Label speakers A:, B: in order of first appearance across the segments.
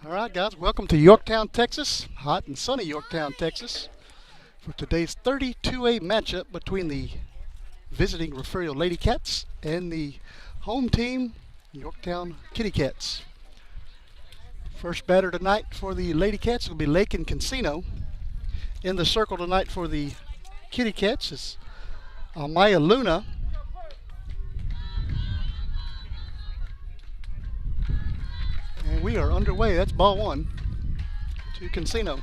A: All right, guys, welcome to Yorktown, Texas, hot and sunny Yorktown, Texas, for today's 32A matchup between the visiting Refugio Lady Cats and the home team, Yorktown Kitty Cats. First batter tonight for the Lady Cats will be Lake and Casino. In the circle tonight for the Kitty Cats is Amaya Luna. And we are underway. That's ball one to Casino.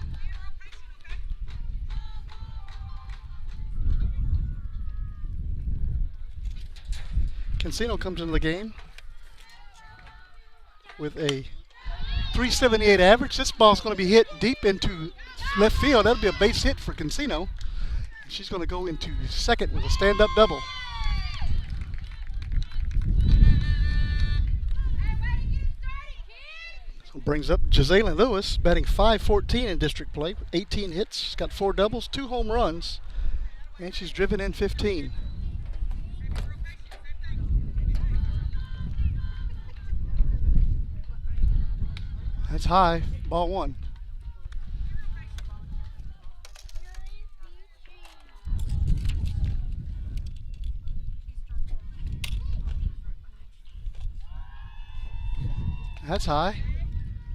A: Casino comes into the game with a 378 average. This ball's going to be hit deep into left field. That'll be a base hit for Casino. She's going to go into second with a stand-up double. Brings up Gisela Lewis, batting .514 in district play, 18 hits. She's got 4 doubles, 2 home runs, and she's driven in 15. That's high, ball one. That's high.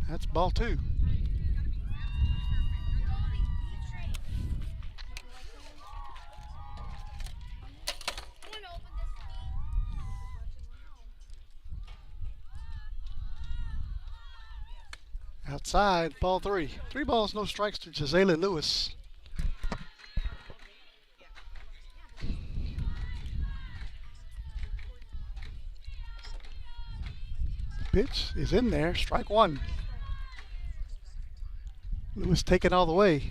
A: That's ball two. Outside, ball three. 3 balls, no strikes to Gisela Lewis. Pitch is in there, strike one. Lewis taken all the way.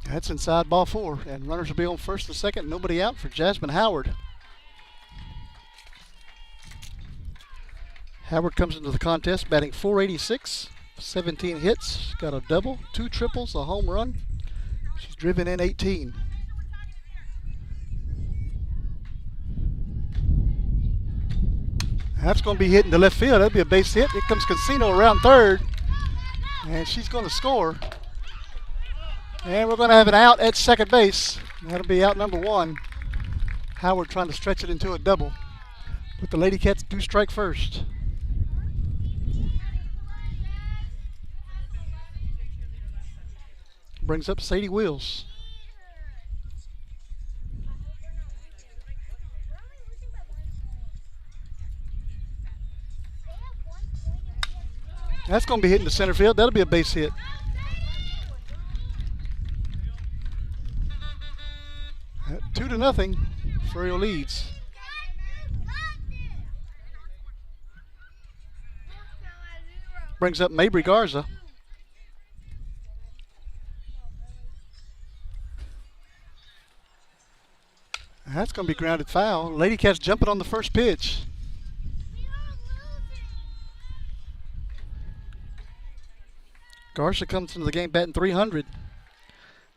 A: That's inside, ball 4, and runners will be on first and second. Nobody out for Jasmine Howard. Howard comes into the contest batting .486, 17 hits, got a double, 2 triples, a home run. She's driven in 18. That's going to be hit into left field. That'll be a base hit. Here comes Casino around third, and she's going to score. And we're going to have an out at second base. That'll be out number 1. Howard trying to stretch it into a double. But the Lady Cats do strike first. Brings up Sadie Wills. That's going to be hit in the center field. That'll be a base hit. At 2-0, Furriel leads. Brings up Mabry Garza. That's going to be grounded foul. Lady Cats jumping on the first pitch. Garza comes into the game batting .300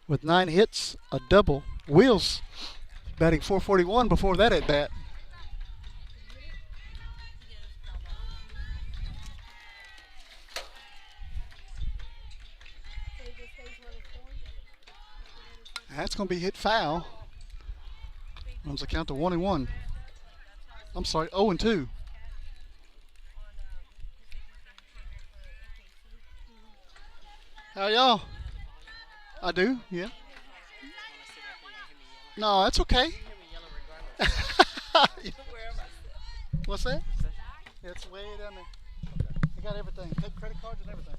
A: with 9 hits, a double. Wheels batting .441 before that at bat. That's going to be hit foul. Runs the count to 1-1. I'm sorry, 0-2. How y'all? I do, yeah. No, that's okay. What's that? It's way down there. I got everything. Take credit cards and everything.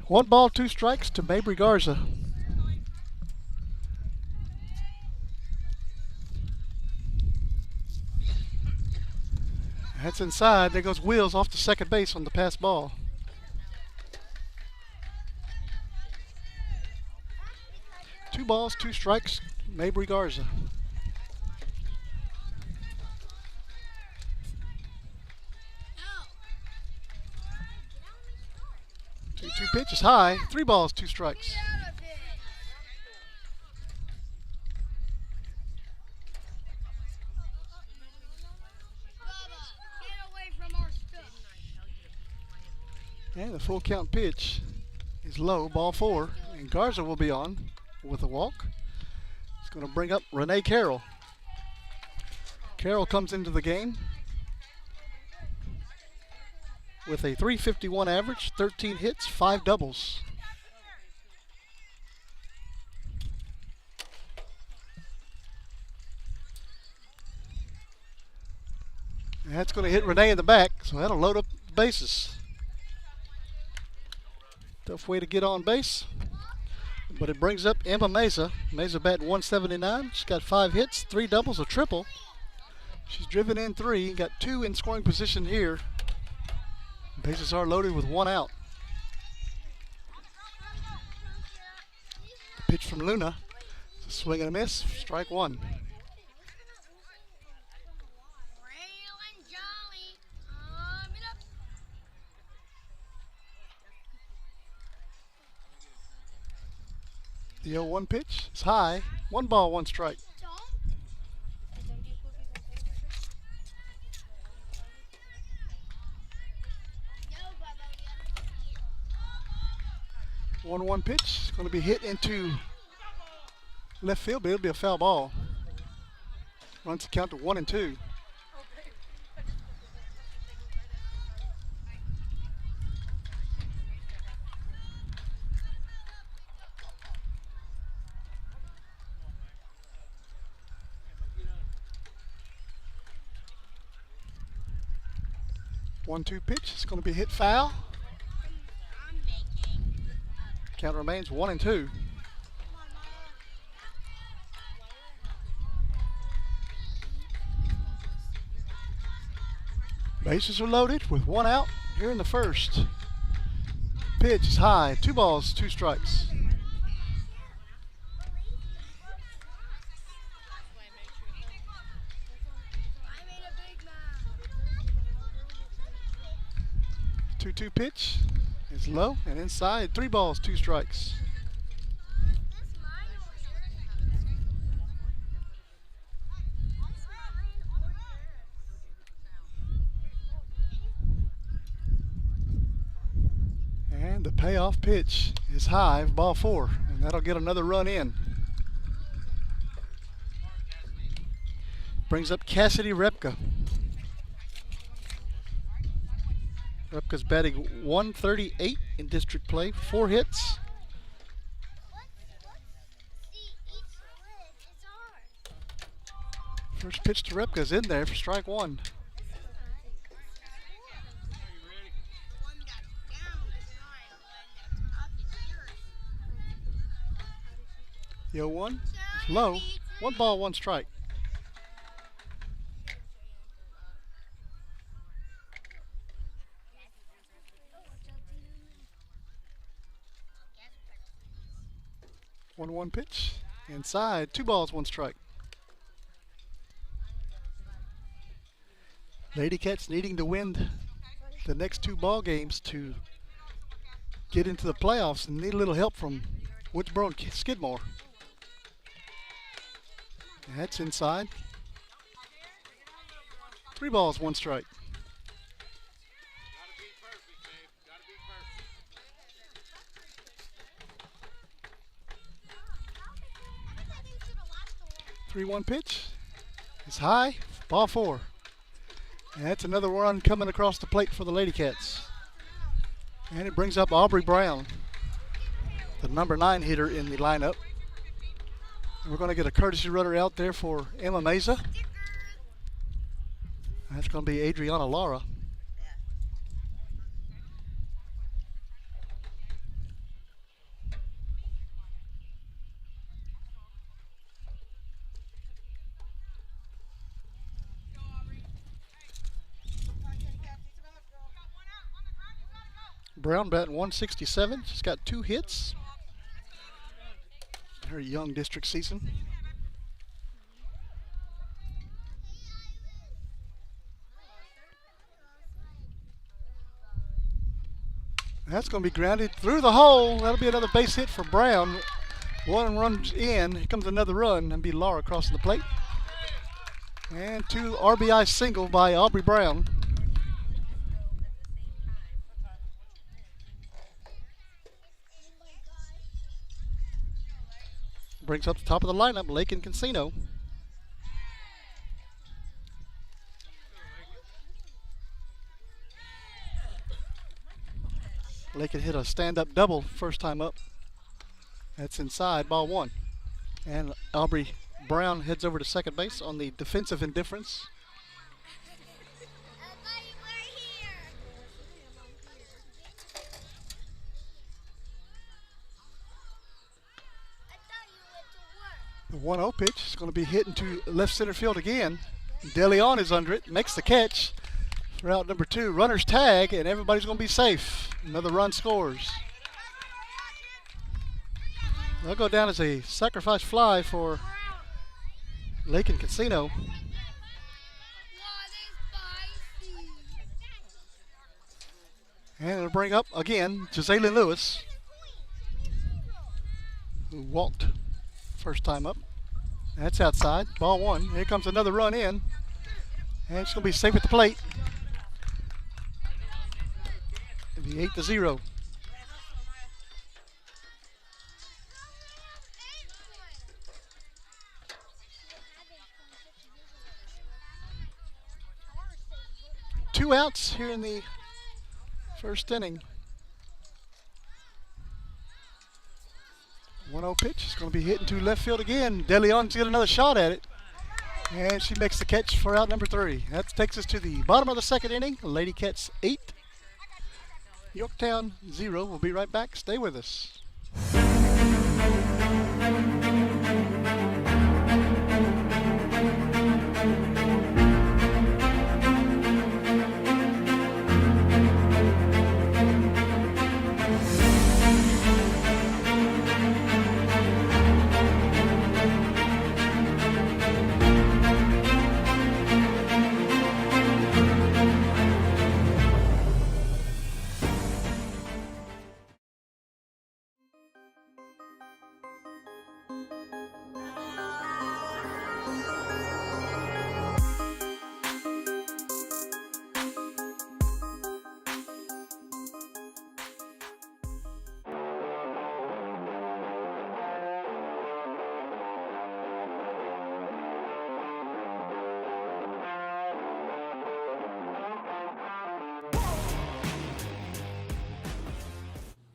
A: 1 ball, 2 strikes to Mabry Garza. That's inside. There goes Wheels off to second base on the pass ball. Two balls, 2 strikes, Mabry Garza. 2-2 pitch is high. 3 balls, 2 strikes. And the full count pitch is low, ball 4. And Garza will be on with a walk. It's going to bring up Renee Carroll. Carroll comes into the game with a .351 average, 13 hits, 5 doubles. And that's going to hit Renee in the back, so that'll load up the bases. Tough way to get on base, but it brings up Emma Meza. Meza batting .179. She's got 5 hits, 3 doubles, a triple. She's driven in 3, got 2 in scoring position here. Bases are loaded with 1 out. Pitch from Luna. It's a swing and a miss. Strike 1. The 0-1 pitch is high. 1 ball, 1 strike. One pitch is going to be hit into left field, but it'll be a foul ball. Runs the count to 1 and 2. One-two pitch. It's going to be hit foul. Count remains 1 and 2. Bases are loaded with 1 out here in the first. Pitch is high. 2 balls, 2 strikes. Two pitch is low and inside. 3 balls, 2 strikes. And the payoff pitch is high, ball 4, and that'll get another run in. Brings up Cassidy Repka. Repka's batting .138 in district play, 4 hits. First pitch to Repka's in there for strike 1. The 0-1 is low. 1 ball, 1 strike. One pitch inside. 2 balls, 1 strike. Lady Cats needing to win the next 2 ball games to get into the playoffs and need a little help from Woodsboro and Skidmore. That's inside. 3 balls, 1 strike. Three-one pitch is high, ball 4. And that's another run coming across the plate for the Lady Cats. And it brings up Aubrey Brown, the number 9 hitter in the lineup. And we're going to get a courtesy runner out there for Emma Meza. That's going to be Adriana Lara. Brown batting .167. She's got 2 hits in her young district season. That's going to be grounded through the hole. That'll be another base hit for Brown. 1 runs in. Here comes another run. And be Laura crossing the plate. And 2 RBI single by Aubrey Brown. brings up the top of the lineup, Lake and Casino. Lake had hit a stand-up double first time up. That's inside, ball one. And Aubrey Brown heads over to second base on the defensive indifference. The 1-0 pitch is going to be hit into left center field again. DeLeon is under it, makes the catch for out number 2. Runner's tag, and everybody's going to be safe. Another run scores. They'll go down as a sacrifice fly for Lake and Casino. And it'll bring up again Gisela Lewis, who walked first time up. That's outside, ball one. Here comes another run in, and it's going to be safe at the plate. It'll be 8-0. Two outs here in the first inning. 1-0 pitch is going to be hit into left field again. DeLeon's got another shot at it. And she makes the catch for out number 3. That takes us to the bottom of the second inning. Lady Cats 8, Yorktown 0. We'll be right back. Stay with us.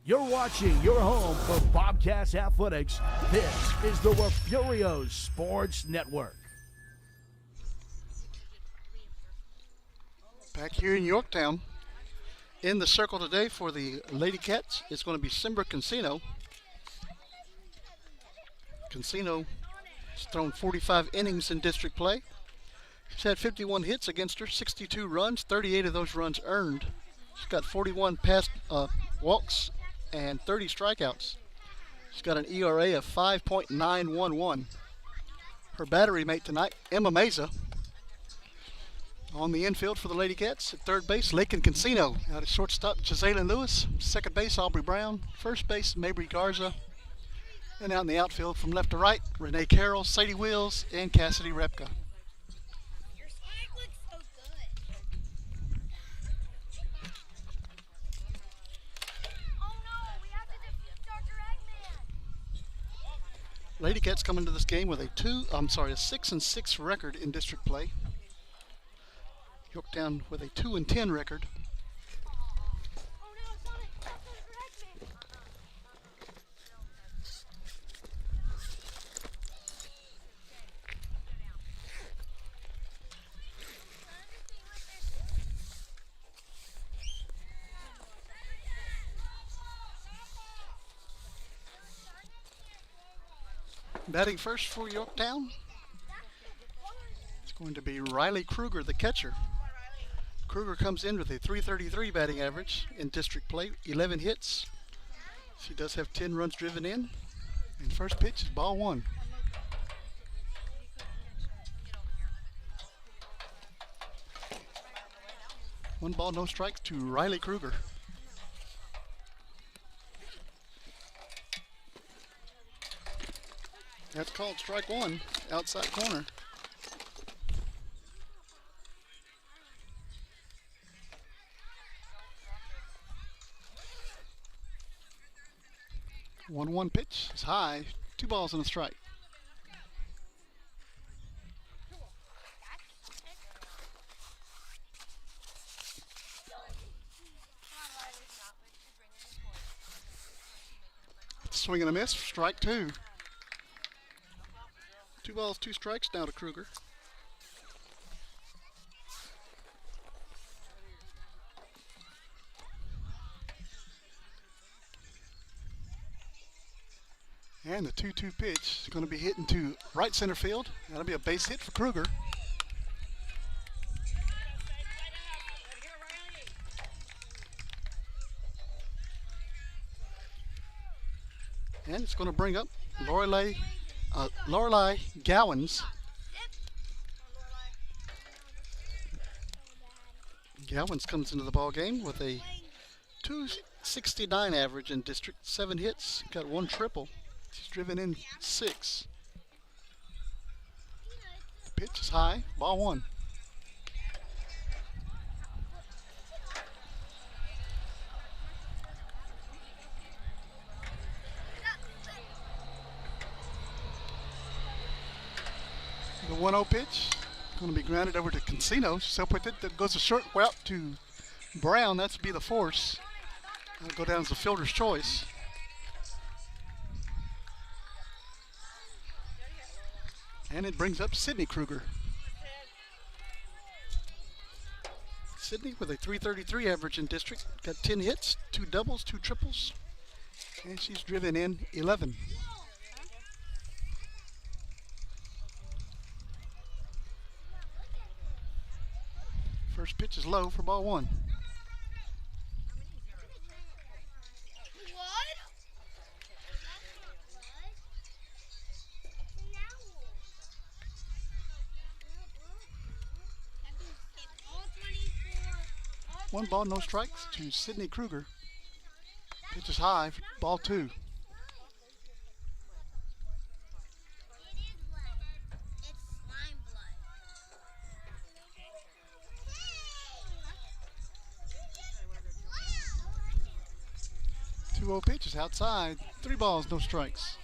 B: You're watching your home for Bobcats Athletics. This is the Refugio Sports Network.
A: Back here in Yorktown. In the circle today for the Lady Cats, it's going to be Simba Casino. Casino has thrown 45 innings in district play. She's had 51 hits against her, 62 runs, 38 of those runs earned. She's got 41 past walks and 30 strikeouts. She's got an ERA of 5.911. Her battery mate tonight, Emma Meza. On the infield for the Lady Cats, at third base, Lake and Casino. Out at shortstop, Gisela Lewis. Second base, Aubrey Brown. First base, Mabry Garza. And out in the outfield from left to right, Renee Carroll, Sadie Wills, and Cassidy Repka. Lady Cats come into this game with a 6-6 record in district play. Yorktown with a 2-10 record. Batting first for Yorktown, it's going to be Riley Kruger, the catcher. Kruger comes in with a .333 batting average in district play, 11 hits. She does have 10 runs driven in. And first pitch is ball one. One ball, no strikes to Riley Kruger. That's called strike one, outside corner. One pitch is high, 2 balls and a strike. Swing and a miss, strike 2. 2 balls, 2 strikes now to Kruger. And the 2-2 pitch is going to be hit into right center field. That'll be a base hit for Kruger. And it's going to bring up Lorelei Gowans. Gowans comes into the ball game with a 269 average in district, 7 hits, got 1 triple. She's driven in 6. The pitch is high, ball 1. The 1-0 pitch going to be grounded over to Cancino. So put it, that goes a short route to Brown. That's be the force. That'll go down as the fielder's choice. And it brings up Sydney Kruger. Sydney with a 333 average in district. Got 10 hits, 2 doubles, 2 triples. And she's driven in 11. First pitch is low for ball 1. One ball, no strikes to Sydney Kruger. Pitch is high, ball 2. Two-0 pitch is outside. 3 balls, no strikes.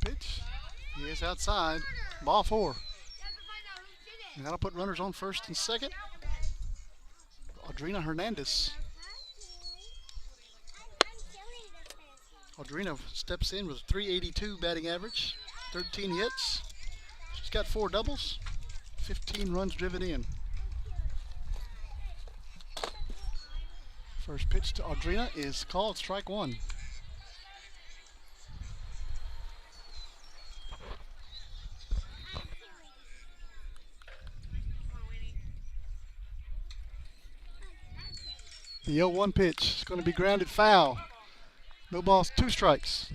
A: Pitch is outside. Ball 4. And that'll put runners on first and second. Audrina Hernandez. Audrina steps in with a 382 batting average, 13 hits. She's got 4 doubles, 15 runs driven in. First pitch to Audrina is called strike 1. The 0-1 pitch is going to be grounded foul. No balls, 2 strikes.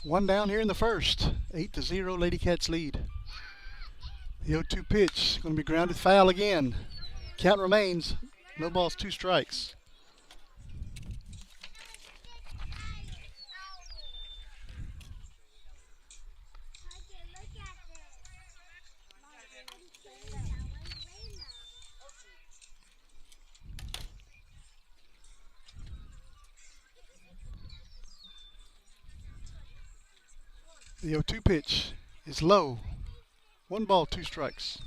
A: One down here in the first. 8-0 Lady Cats lead. The 0-2 pitch going to be grounded foul again. Count remains. No balls, 2 strikes. The 0-2 pitch is low. 1 ball, 2 strikes.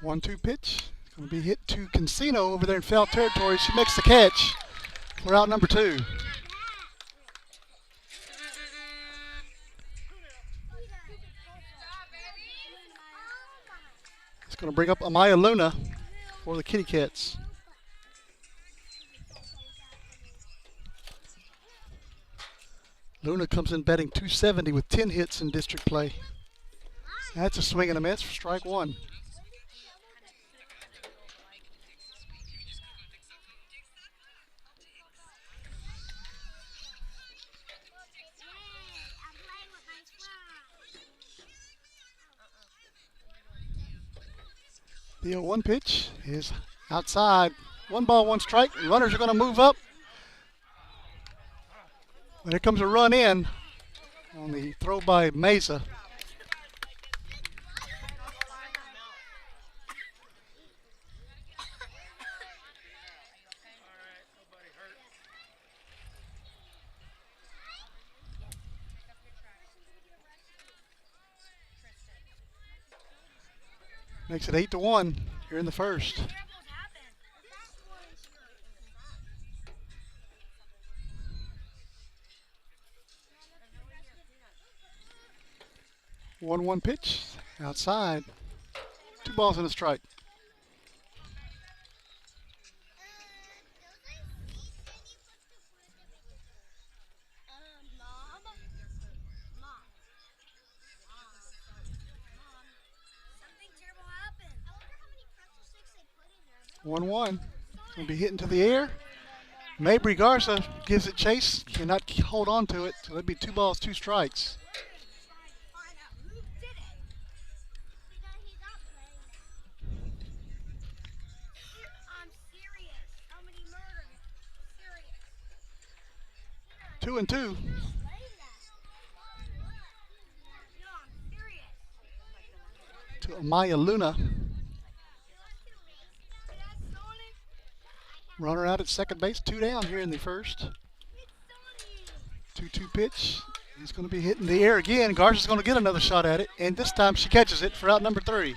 A: One-two pitch. It's going to be hit to Cancino over there in foul territory. She makes the catch. We're out number 2. It's going to bring up Amaya Luna for the Kitty Cats. Luna comes in batting .270 with 10 hits in district play. That's a swing and a miss for strike one. The 0-1 pitch is outside. 1 ball, 1 strike. Runners are going to move up. But here comes a run in on the throw by Mesa. Makes it 8-1 here in the first. One pitch outside. 2 balls and a strike. One. Going to be hit into the air. Mabry Garza gives it chase. Cannot hold on to it. So that'd be 2 balls, 2 strikes. Two and two. To Amaya Luna. Runner out at second base, 2 down here in the first. 2-2 pitch. He's going to be hitting the air again. Garza's going to get another shot at it, and this time she catches it for out number 3.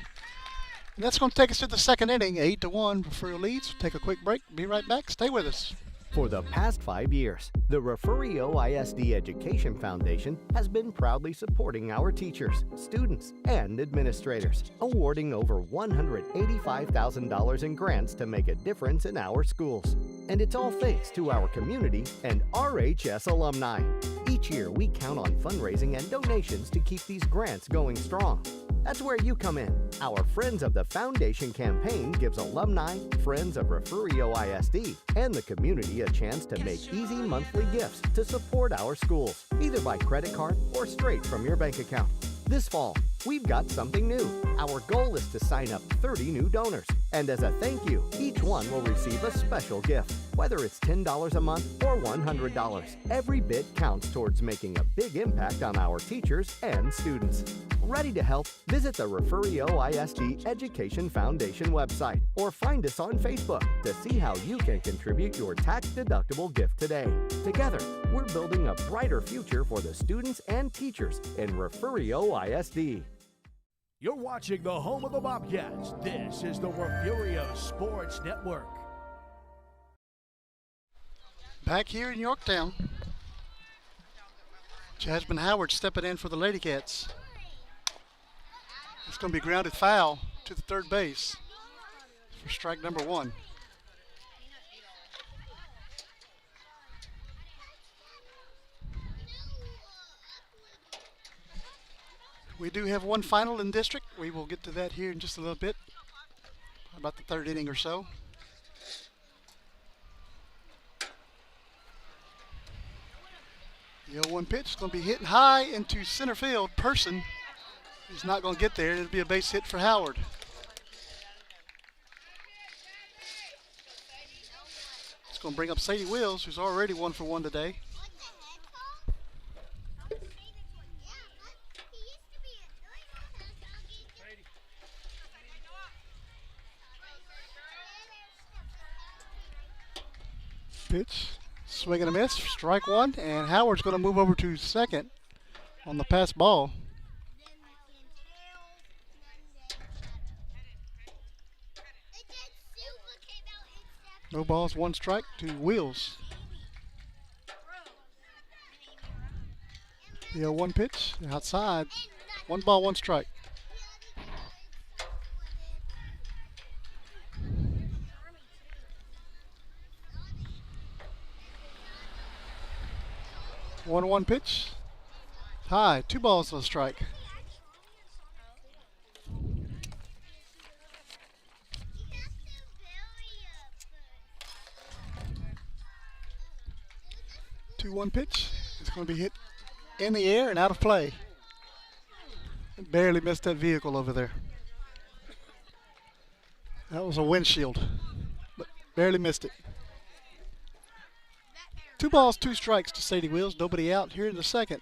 A: And that's going to take us to the second inning, 8-1. Refugio leads. We'll take a quick break. Be right back. Stay with us.
C: For the past 5 years, the Refugio ISD Education Foundation has been proudly supporting our teachers, students, and administrators, awarding over $185,000 in grants to make a difference in our schools. And it's all thanks to our community and RHS alumni. Each year, we count on fundraising and donations to keep these grants going strong. That's where you come in. Our Friends of the Foundation campaign gives alumni, friends of Refugio ISD, and the community a chance to make easy monthly gifts to support our schools, either by credit card or straight from your bank account. This fall, we've got something new. Our goal is to sign up 30 new donors. And as a thank you, each one will receive a special gift. Whether it's $10 a month or $100, every bit counts towards making a big impact on our teachers and students. Ready to help? Visit the Refugio ISD Education Foundation website or find us on Facebook to see how you can contribute your tax-deductible gift today. Together, we're building a brighter future for the students and teachers in Refugio ISD.
B: You're watching the home of the Bobcats. This is the Refugio Sports Network.
A: Back here in Yorktown, Jasmine Howard stepping in for the Lady Cats. It's going to be grounded foul to the third base for strike number 1. We do have one final in district. We will get to that here in just a little bit, about the third inning or so. The 0-1 pitch is going to be hitting high into center field. Person is not going to get there. It'll be a base hit for Howard. It's going to bring up Sadie Wills, who's already 1 for 1 today. Pitch, swing and a miss, strike 1, and Howard's going to move over to second on the pass ball. No balls, 1 strike to Wheels. The 0-1 pitch outside, 1 ball, 1 strike. 1-1 pitch. High. 2 balls on a strike. Two-one pitch. It's going to be hit in the air and out of play. Barely missed that vehicle over there. That was a windshield, but barely missed it. 2 balls, 2 strikes to Sadie Wills. Nobody out here in the second.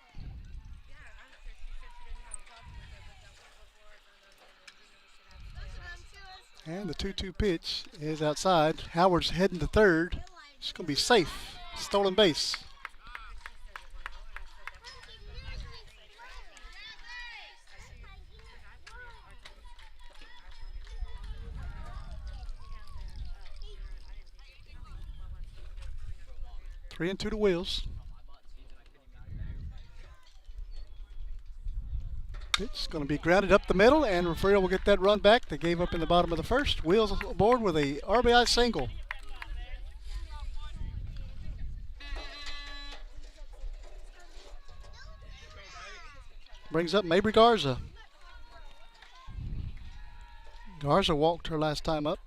A: And the 2-2 pitch is outside. Howard's heading to third. It's going to be safe. Stolen base. Three and two to Wills. It's going to be grounded up the middle, and Refugio will get that run back. They gave up in the bottom of the first. Wills aboard with a RBI single. Brings up Mabry Garza. Garza walked her last time up.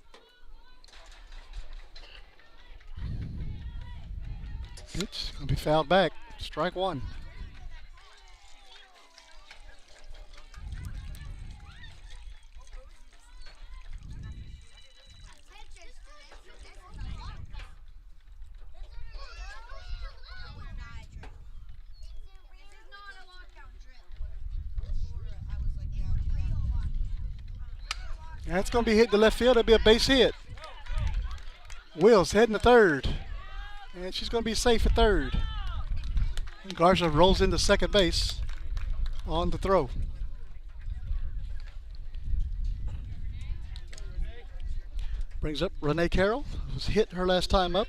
A: Pitch going to be fouled back. Strike one. That's going to be hit to left field. That'll be a base hit. Wills heading to third. And she's going to be safe at third. And Garza rolls into second base on the throw. Brings up Renee Carroll, who's hit her last time up.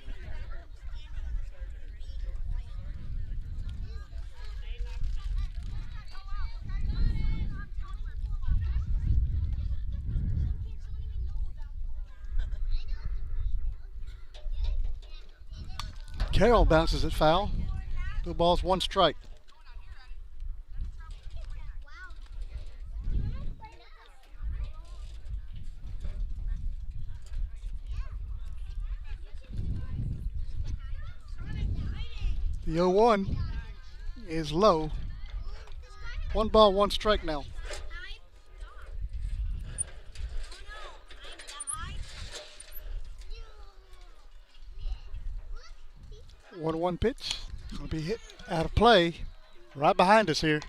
A: Carroll bounces it foul. 2 balls, 1 strike. The 0-1 is low. 1 ball, 1 strike now. One pitch. Going to be hit out of play. Right behind us here.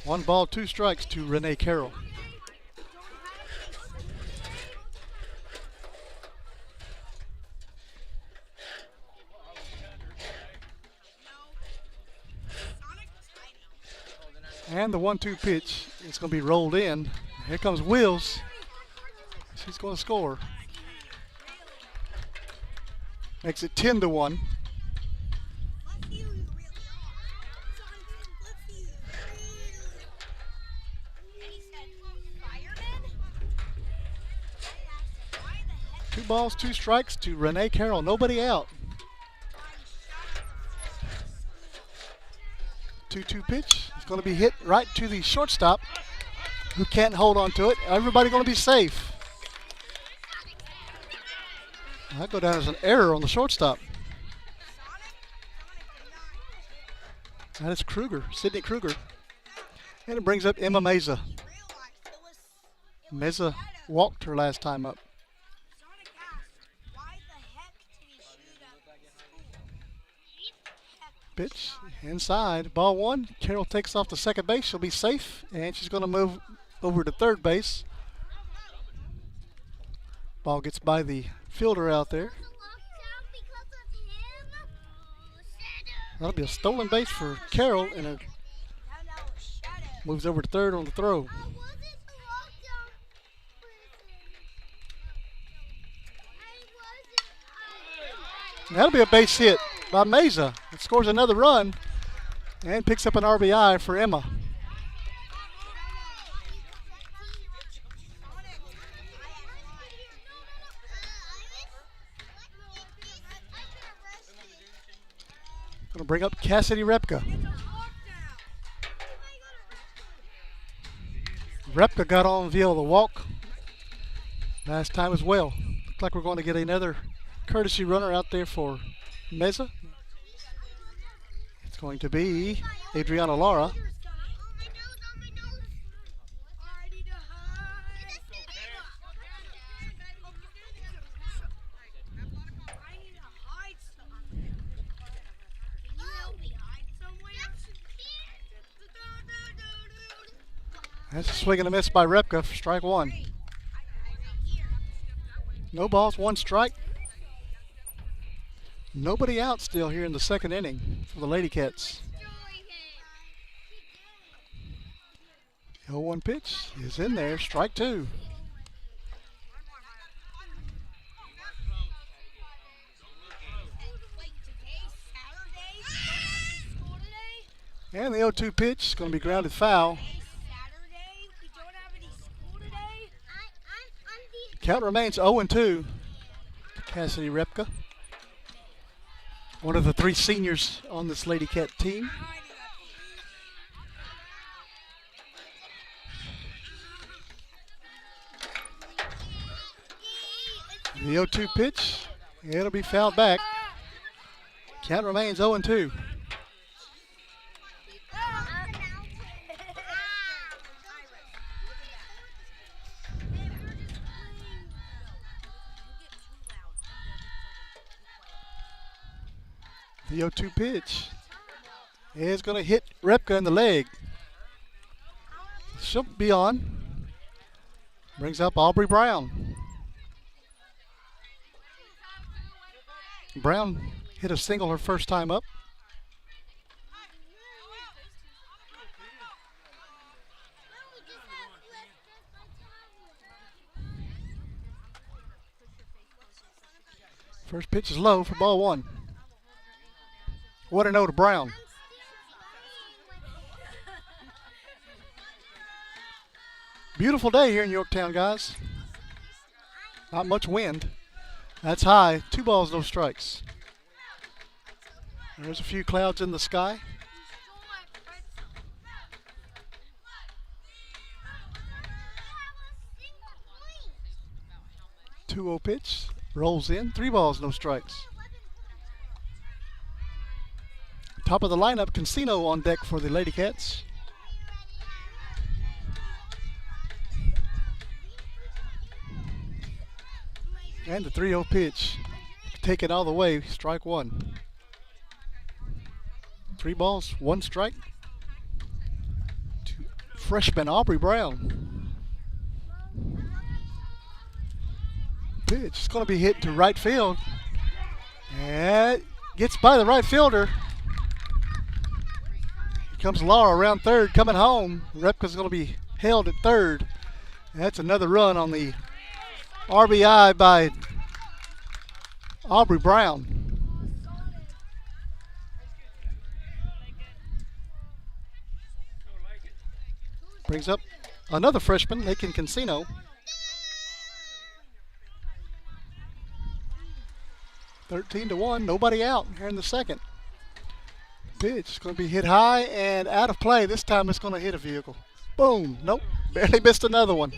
A: 1 ball, 2 strikes to Renee Carroll. And the 1-2 pitch is going to be rolled in. Here comes Wills. She's going to score. Makes it 10-1. Two balls, 2 strikes to Renee Carroll. Nobody out. 2-2 pitch. It's going to be hit right to the shortstop, who can't hold on to it. Everybody going to be safe. That go down as an error on the shortstop. That is Kruger, Sydney Kruger. And it brings up Emma Meza. Meza walked her last time up. Pitch inside, ball 1. Carroll takes off to second base. She'll be safe, and she's going to move over to third base. Ball gets by the fielder out there. That'll be a stolen base for Carroll, and it moves over to third on the throw. That'll be a base hit by Meza. It scores another run and picks up an RBI for Emma. Going to bring up Cassidy Repka. Repka got on via the walk last time as well. Looks like we're going to get another courtesy runner out there for Meza. It's going to be Adriana Lara. That's a swing and a miss by Repka for strike one. No balls, one strike. Nobody out still here in the second inning for the Lady Cats. The 0-1 pitch is in there, strike two. And the 0-2 pitch is going to be grounded foul. Count remains 0-2 to Cassidy Repka, one of the three seniors on this Lady Cat team. The 0-2 pitch, it'll be fouled back. Count remains 0-2. The 0-2 pitch is going to hit Repka in the leg. She'll be on. Brings up Aubrey Brown. Brown hit a single her first time up. First pitch is low for ball one. 1-0 to Brown. Beautiful day here in Yorktown, guys. Not much wind. That's high. 2 balls, no strikes. There's a few clouds in the sky. Two-0 pitch. Rolls in. 3 balls, no strikes. Top of the lineup, Casino on deck for the Lady Cats. And the 3-0 pitch. Take it all the way, strike one. 3 balls, 1 strike. To freshman Aubrey Brown. Pitch is going to be hit to right field. And gets by the right fielder. Comes Laura around third, coming home. Repka's going to be held at third. And that's another run on the RBI by Aubrey Brown. Brings up another freshman, Lakin Casino. 13-1, nobody out here in the second. Pitch is going to be hit high and out of play. This time it's going to hit a vehicle. Boom. Nope. Barely missed another one.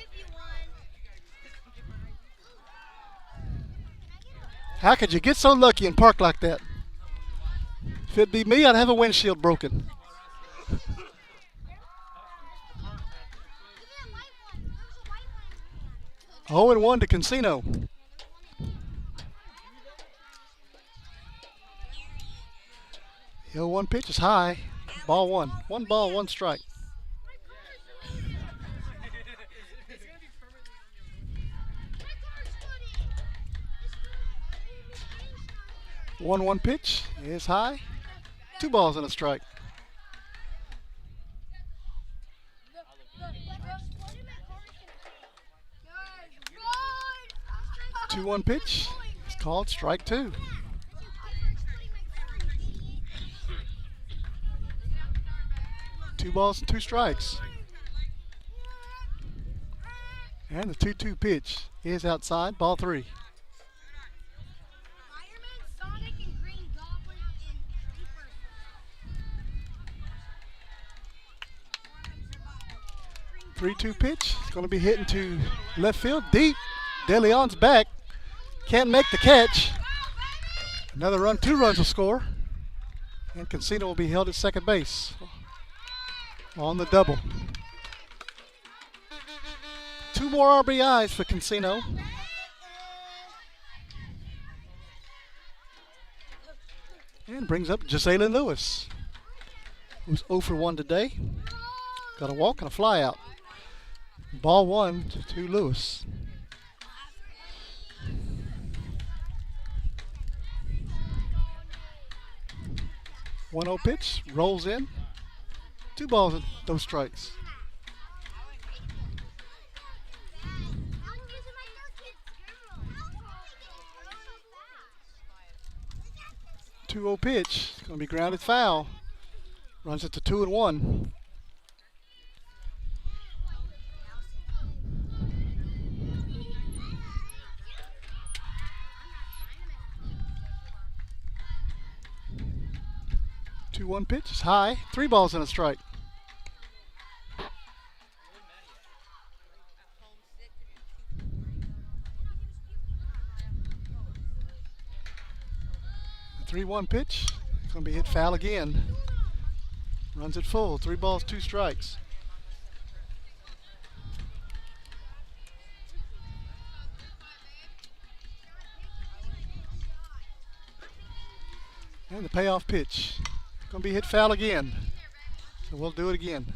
A: How could you get so lucky and park like that? If it'd be me, I'd have a windshield broken. Oh, and 1 to Casino. The 0-1 pitch is high. Ball one. 1 ball, 1 strike. One pitch is high. 2 balls and a strike. 2-1 pitch. It's called strike 2. Two balls and 2 strikes. And the 2-2 pitch is outside, ball 3. 3-2 pitch. It's going to be hit into left field. Deep. De Leon's back. Can't make the catch. Another run. 2 runs will score. And Cancino will be held at second base on the double. 2 more RBIs for Cancino. And brings up Jalen Lewis, who's 0 for 1 today. Got a walk and a fly out. Ball 1 to Lewis. 1-0 pitch, rolls in. 2 balls and no strikes. Two-0 pitch. It's going to be grounded foul. Runs it to 2-1. Two-one pitch is high. 3 balls and a strike. The 3-1 pitch. It's going to be hit foul again. Runs it full. 3 balls, 2 strikes. And the payoff pitch. Going to be hit foul again. So we'll do it again.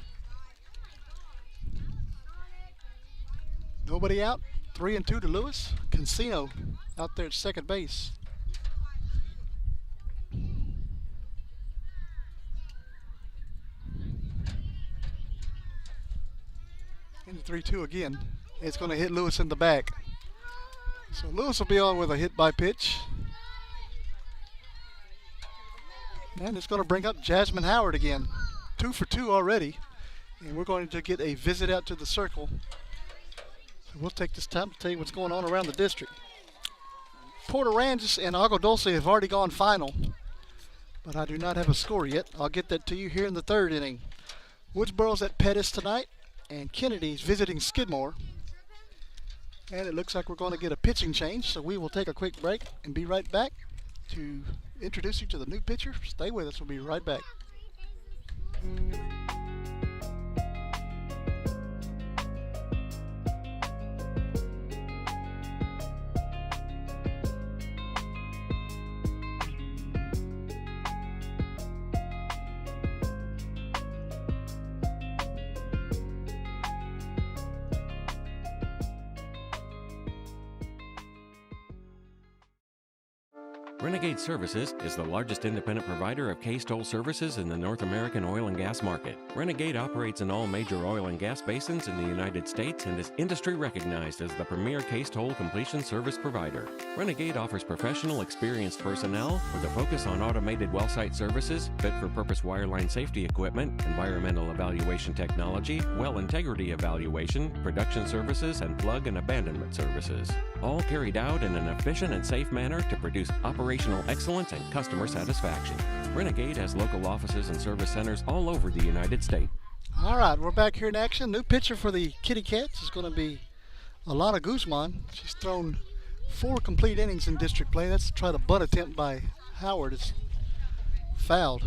A: Nobody out. 3-2 to Lewis. Cancino out there at second base. And the 3-2 again. It's going to hit Lewis in the back. So Lewis will be on with a hit by pitch. And it's going to bring up Jasmine Howard again. 2 for 2 already. And we're going to get a visit out to the circle. So we'll take this time to tell you what's going on around the district. Port Aransas and Agua Dulce have already gone final, but I do not have a score yet. I'll get that to you here in the 3rd inning. Woodsboro's at Pettis tonight, and Kennedy's visiting Skidmore. And it looks like we're going to get a pitching change, so we will take a quick break and be right back to introduce you to the new pitcher. Stay with us. We'll be right back.
D: Renegade Services is the largest independent provider of case-toll services in the North American oil and gas market. Renegade operates in all major oil and gas basins in the United States and is industry recognized as the premier case-toll completion service provider. Renegade offers professional, experienced personnel with a focus on automated well site services, fit-for-purpose wireline safety equipment, environmental evaluation technology, well integrity evaluation, production services, and plug and abandonment services. All carried out in an efficient and safe manner to produce operational excellence and customer satisfaction. Renegade has local offices and service centers all over the United States.
A: All right, we're back here in action. New pitcher for the Kitty Cats is going to be Alana Guzman. She's thrown 4 complete innings in district play. That's tried a bunt attempt by Howard. It's fouled.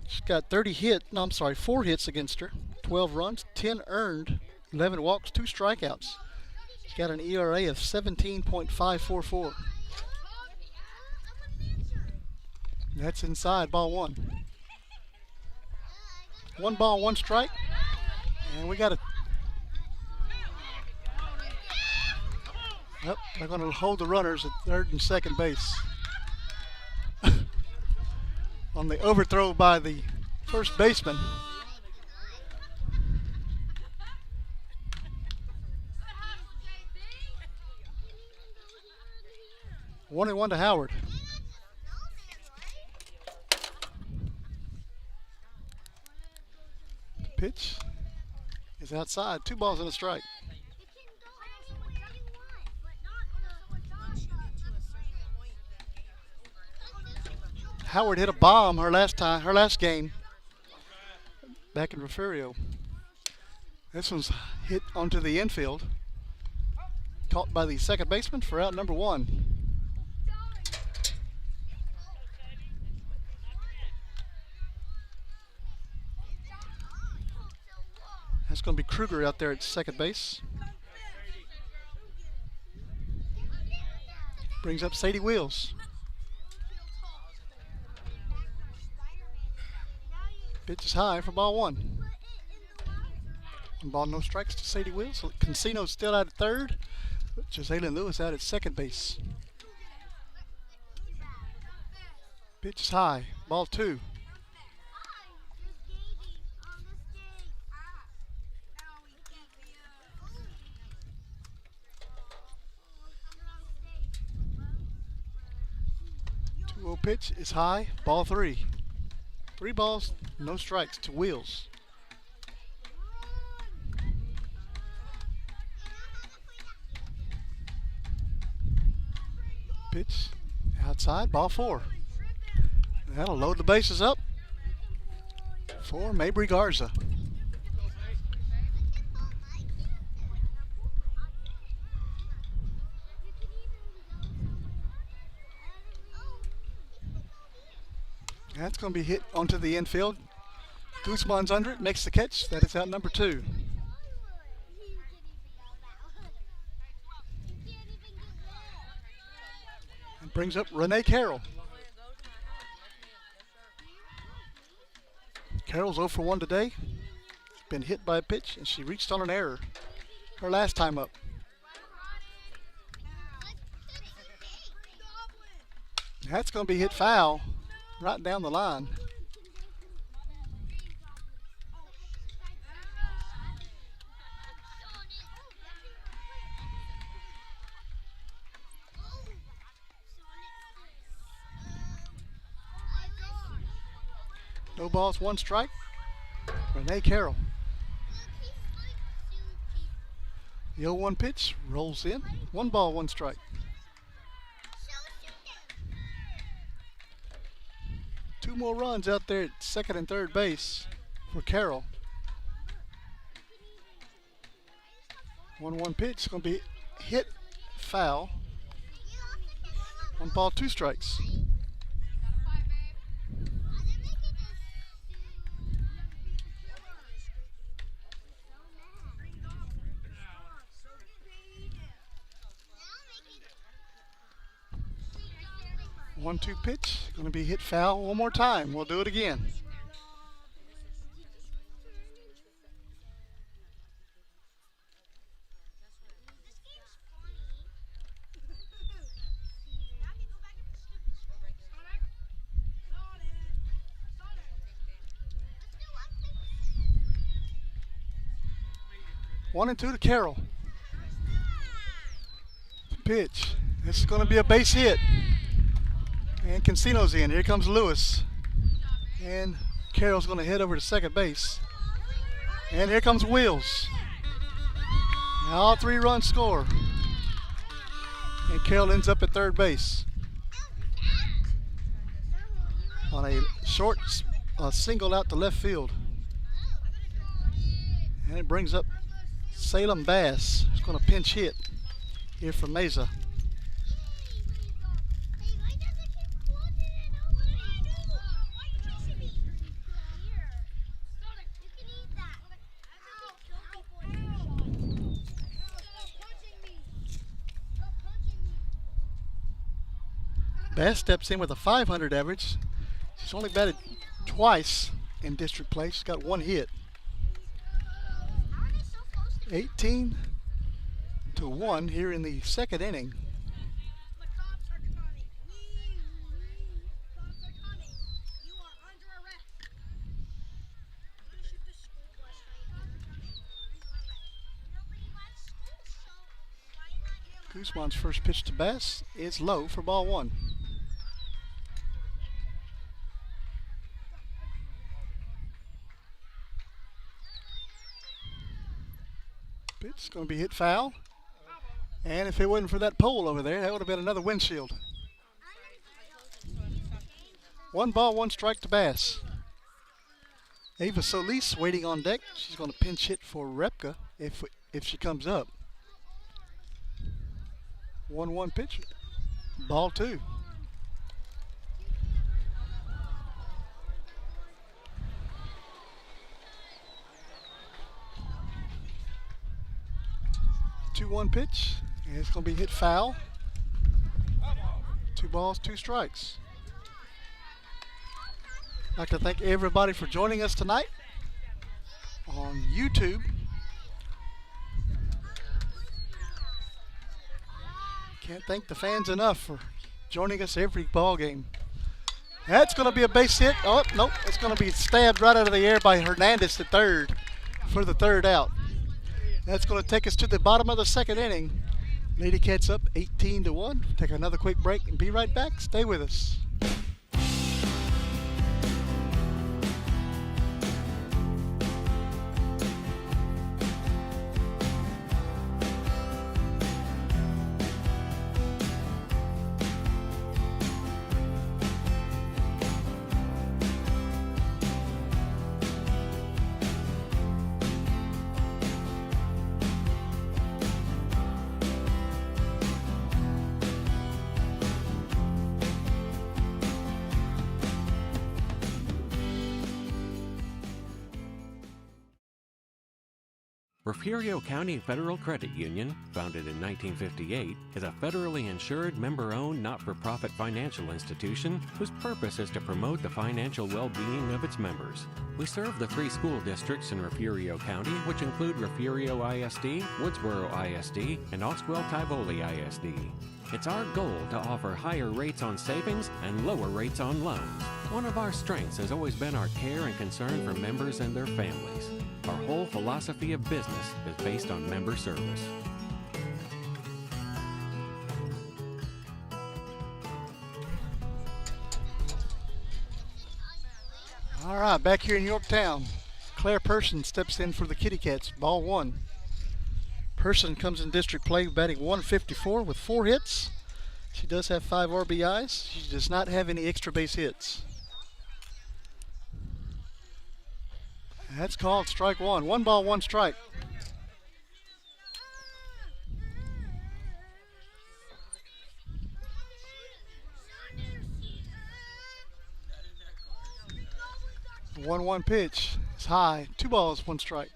A: She's got 4 hits against her, 12 runs, 10 earned, 11 walks, 2 strikeouts. She's got an ERA of 17.544. That's inside, ball 1. 1 ball, 1 strike. And we got it. Yep, they're going to hold the runners at 3rd and 2nd base. On the overthrow by the first baseman. One and 1 to Howard. The pitch is outside. 2 balls and a strike. Howard hit a bomb her last game. back in Refugio. This one's hit onto the infield. Caught by the second baseman for out number 1. That's going to be Kruger out there at second base. Brings up Sadie Wheels. Pitch is high for ball 1. 1 ball, no strikes to Sadie Wheels. So Cancino's still out at third. Jazalyn Lewis out at second base. Pitch is high. Ball 2. Pitch is high. Ball 3. 3 balls, no strikes to Wheels. Pitch outside. Ball 4. That'll load the bases up for Mabry Garza. That's going to be hit onto the infield. Guzman's under it, makes the catch. That is out number 2. And brings up Renee Carroll. Carroll's 0 for 1 today. Been hit by a pitch, and she reached on an error her last time up. That's going to be hit foul. Right down the line. No balls, 1 strike. Renee Carroll. The 0-1 pitch rolls in. 1 ball, 1 strike. 2 more runs out there at second and third base for Carroll. 1-1 pitch, going to be hit foul. 1 ball, 2 strikes. One-two pitch, going to be hit foul 1 more time. We'll do it again. One and two to Carroll. Pitch. This is going to be a base hit. And Cancino's in. Here comes Lewis. And Carroll's going to head over to second base. And here comes Wheels. And all 3 runs score. And Carroll ends up at third base. On a short single out to left field. And it brings up Salem Bass. It's going to pinch hit here from Mesa. Bass steps in with a .500 average. She's only batted twice in district play. She's got 1 hit. 18-1 here in the second inning. Guzman's first pitch to Bass is low for ball 1. Pitch going to be hit foul. And if it wasn't for that pole over there, that would have been another windshield. 1 ball, 1 strike to Bass. Ava Solis waiting on deck. She's going to pinch hit for Repka if she comes up. 1-1 pitch. Ball 2. Two-one pitch, and it's going to be hit foul. 2 balls, 2 strikes. I'd like to thank everybody for joining us tonight on YouTube. Can't thank the fans enough for joining us every ball game. That's going to be a base hit. Oh, nope. It's going to be stabbed right out of the air by Hernandez at third for the 3rd out. That's going to take us to the bottom of the 2nd inning. Lady Cats up 18-1. Take another quick break and be right back. Stay with us.
D: Refugio County Federal Credit Union, founded in 1958, is a federally insured, member-owned, not-for-profit financial institution whose purpose is to promote the financial well-being of its members. We serve the 3 school districts in Refugio County, which include Refugio ISD, Woodsboro ISD, and Oswell-Tivoli ISD. It's our goal to offer higher rates on savings and lower rates on loans. One of our strengths has always been our care and concern for members and their families. Our whole philosophy of business is based on member service.
A: All right, back here in Yorktown, Claire Person steps in for the Kitty Cats. Ball 1. Person comes in district play batting 154 with 4 hits. She does have 5 RBIs. She does not have any extra base hits. That's called strike 1. 1 ball, 1 strike. The 1-1 pitch is high. 2 balls, 1 strike.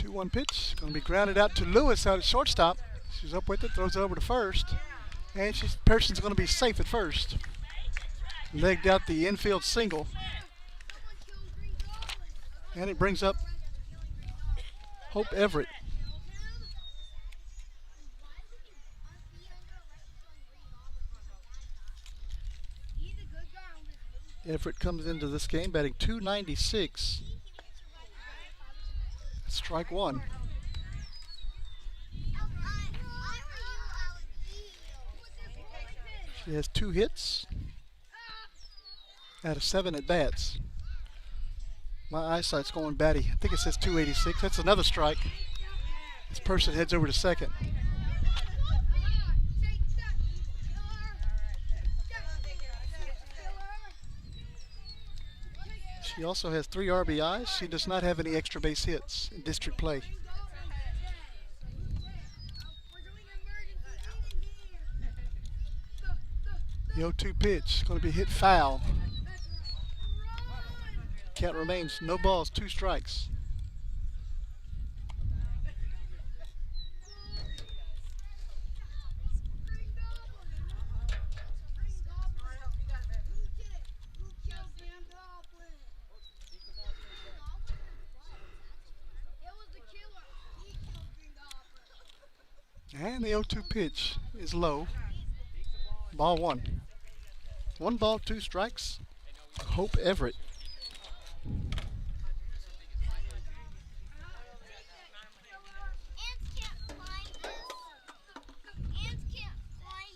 A: One pitch, going to be grounded out to Lewis out at shortstop. She's up with it, throws it over to first, and Person's going to be safe at first. Legged out the infield single, and it brings up Hope Everett. Everett comes into this game batting .296. Strike 1. She has 2 hits out of 7 at bats. My eyesight's going batty. I think it says 286. That's another strike. This person heads over to second. She also has 3 RBIs. She does not have any extra base hits in district play. The 0-2 pitch is going to be hit foul. Count remains no balls, 2 strikes. And the 0-2 pitch is low. Ball 1. 1 ball, 2 strikes. Hope Everett.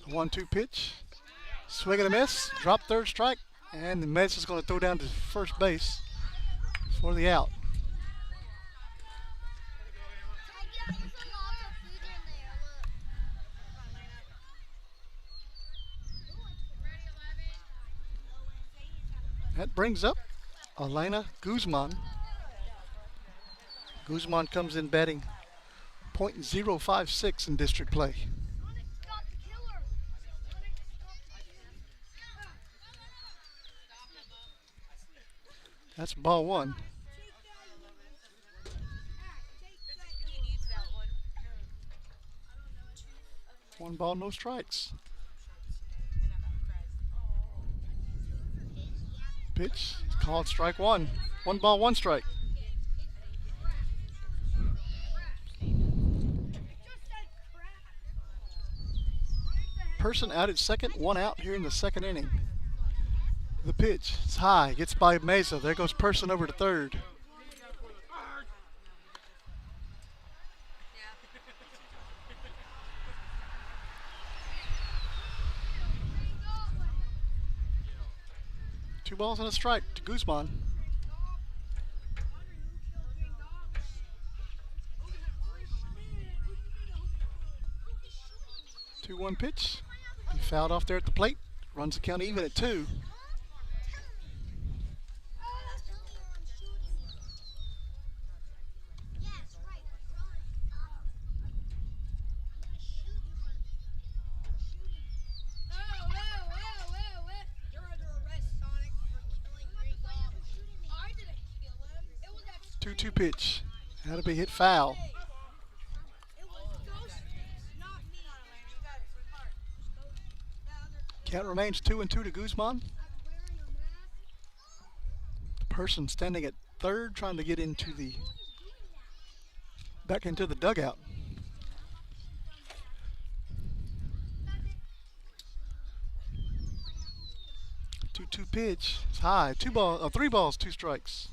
A: The 1-2 pitch. Swing and a miss. Drop 3rd strike. And the Mets is going to throw down to first base for the out. That brings up Elena Guzman. Guzman comes in batting .056 in district play. That's ball one. One ball, no strikes. Pitch called strike one. One ball, one strike. Person out at second, one out here in the second inning. The pitch is high, gets by Mesa. There goes Person over to third. Two balls and a strike to Guzman. Two-one pitch. He fouled off there at the plate. Runs the count even at 2. Two pitch. Had to be hit foul. Count remains 2-2 to Guzman. The Person standing at third, trying to get back into the dugout. 2-2 pitch. It's high. 3 balls, 2 strikes.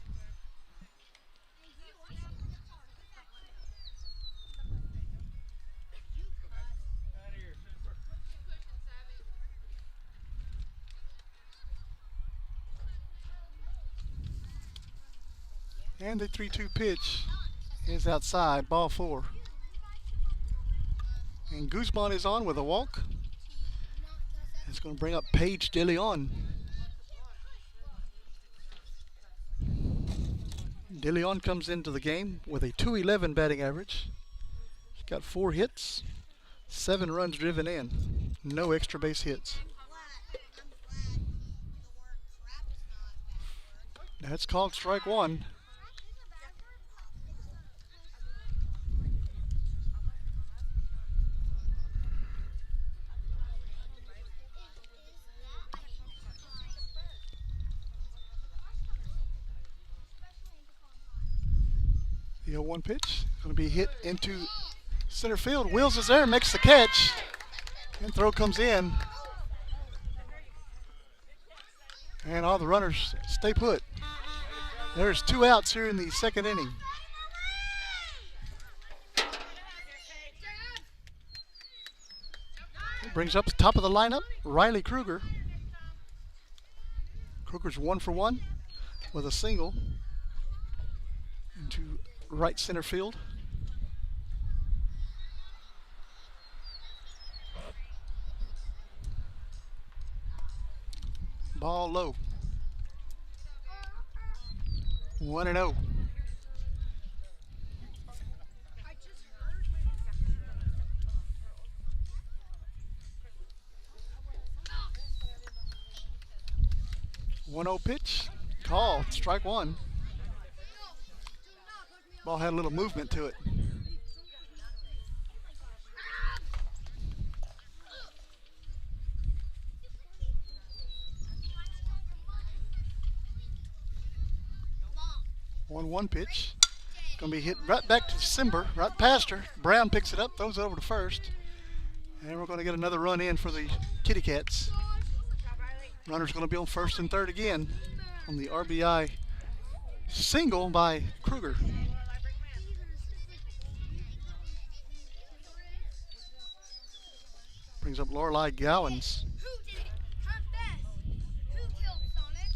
A: And the 3-2 pitch is outside, ball 4. And Guzman is on with a walk. It's going to bring up Paige De Leon. De Leon comes into the game with a .211 batting average. She's got 4 hits, 7 runs driven in, no extra base hits. That's called strike 1. The 0-1 pitch going to be hit into center field. Wills is there, makes the catch, and throw comes in. And all the runners stay put. There's 2 outs here in the second inning. It brings up the top of the lineup, Riley Kruger. Kruger's 1 for 1 with a single into right center field. Ball low. 1-0. Pitch, called, strike 1. Ball had a little movement to it. One pitch. Gonna be hit right back to Simber, right past her. Brown picks it up, throws it over to first. And we're gonna get another run in for the Kitty Cats. Runner's gonna be on first and third again on the RBI single by Kruger. Brings up Lorelei Gowans.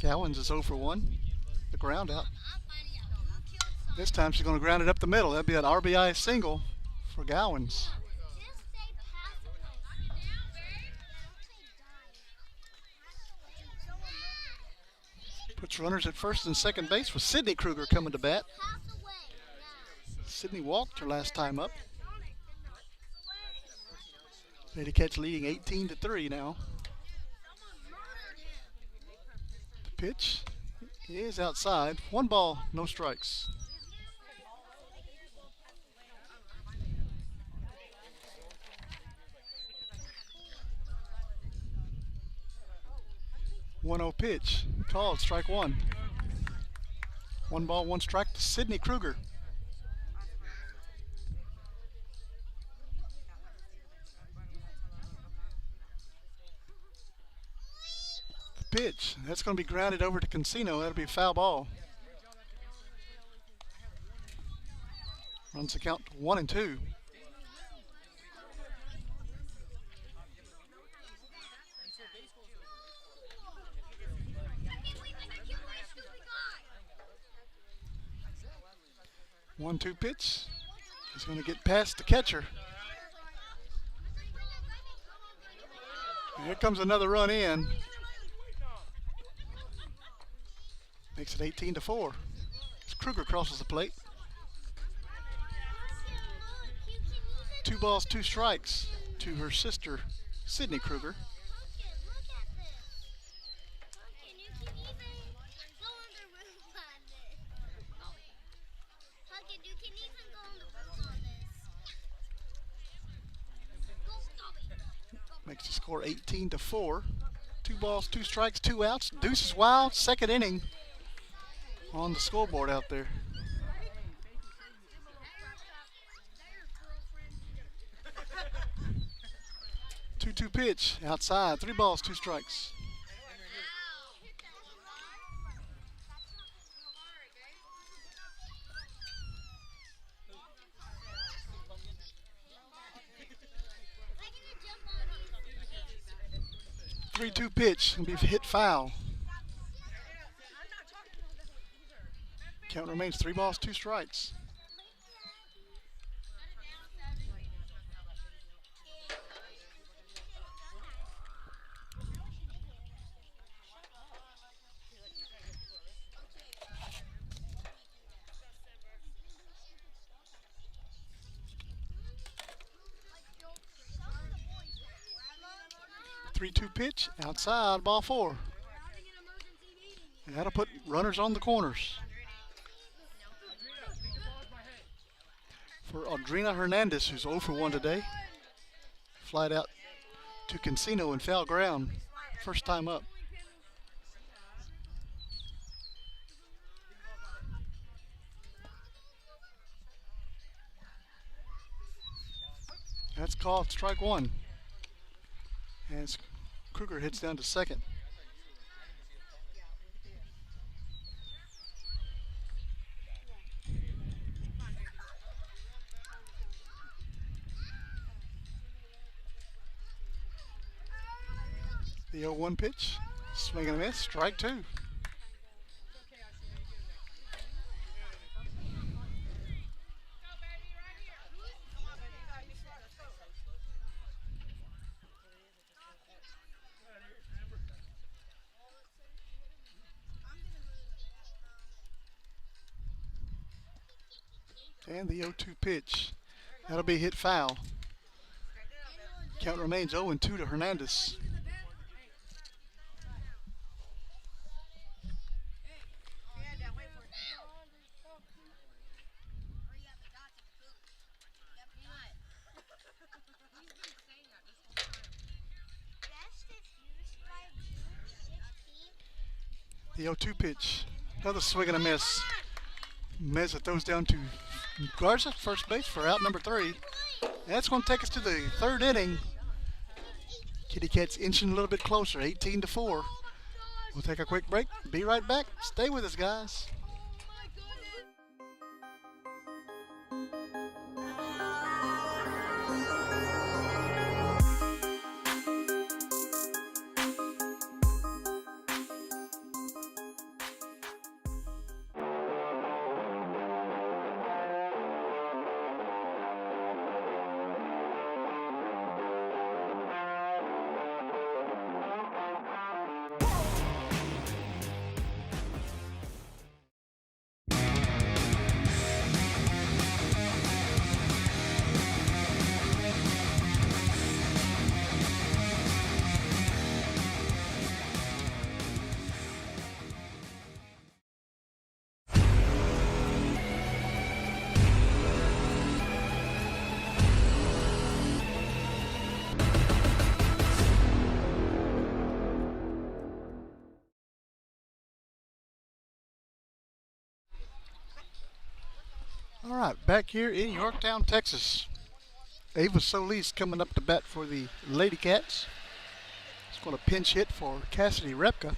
A: Gowans is 0 for 1. The ground out. This time she's going to ground it up the middle. That'd be an RBI single for Gowans. Puts runners at first and second base with Sydney Kruger coming to bat. Sydney walked her last time up. Lady Cats leading 18-3 now. The pitch is outside. 1 ball, no strikes. One 0 pitch. Called strike 1. 1 ball, 1 strike to Sydney Kruger. The pitch. That's going to be grounded over to Cancino. That'll be a foul ball. Runs the count 1-2. One-two pitch. He's going to get past the catcher. Here comes another run in. Makes it 18-4. As Kruger crosses the plate. 2 balls, 2 strikes to her sister, Sydney Kruger. Makes the score 18-4. 2 balls, 2 strikes, 2 outs. Deuce is wild. Second inning on the scoreboard out there. Two pitch outside. 3 balls, 2 strikes. Three-two pitch and be hit foul. Count remains 3 balls, 2 strikes. Three-two pitch outside, ball 4. And that'll put runners on the corners. For Audrina Hernandez, who's 0 for 1 today. Flied out to Cancino in foul ground. First time up. That's called strike 1. As Kruger hits down to second. The 0-1 pitch, swing and a miss, strike 2. And the 0-2 pitch, that'll be hit foul. Count remains 0-2 to Hernandez. The 0-2 pitch, another swing and a miss. Meza throws down to Garza, first base for out number 3. And that's going to take us to the 3rd inning. Kitty Cats inching a little bit closer, 18-4. We'll take a quick break. Be right back. Stay with us, guys. All right, back here in Yorktown, Texas. Ava Solis coming up to bat for the Lady Cats. It's going to pinch hit for Cassidy Repka.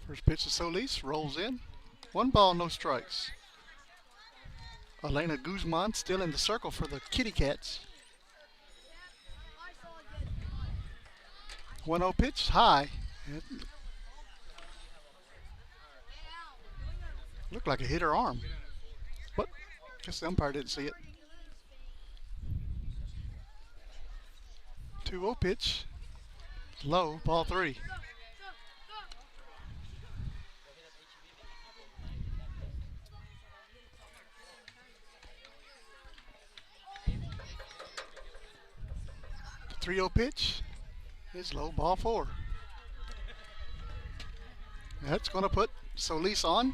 A: First pitch to Solis, rolls in. 1 ball, no strikes. Elena Guzman still in the circle for the Kitty Cats. 1-0 pitch, high. It looked like it hit her arm, but I guess the umpire didn't see it. 2-0 pitch, low, ball 3. The 3-0 pitch is low, ball 4. That's going to put Solis on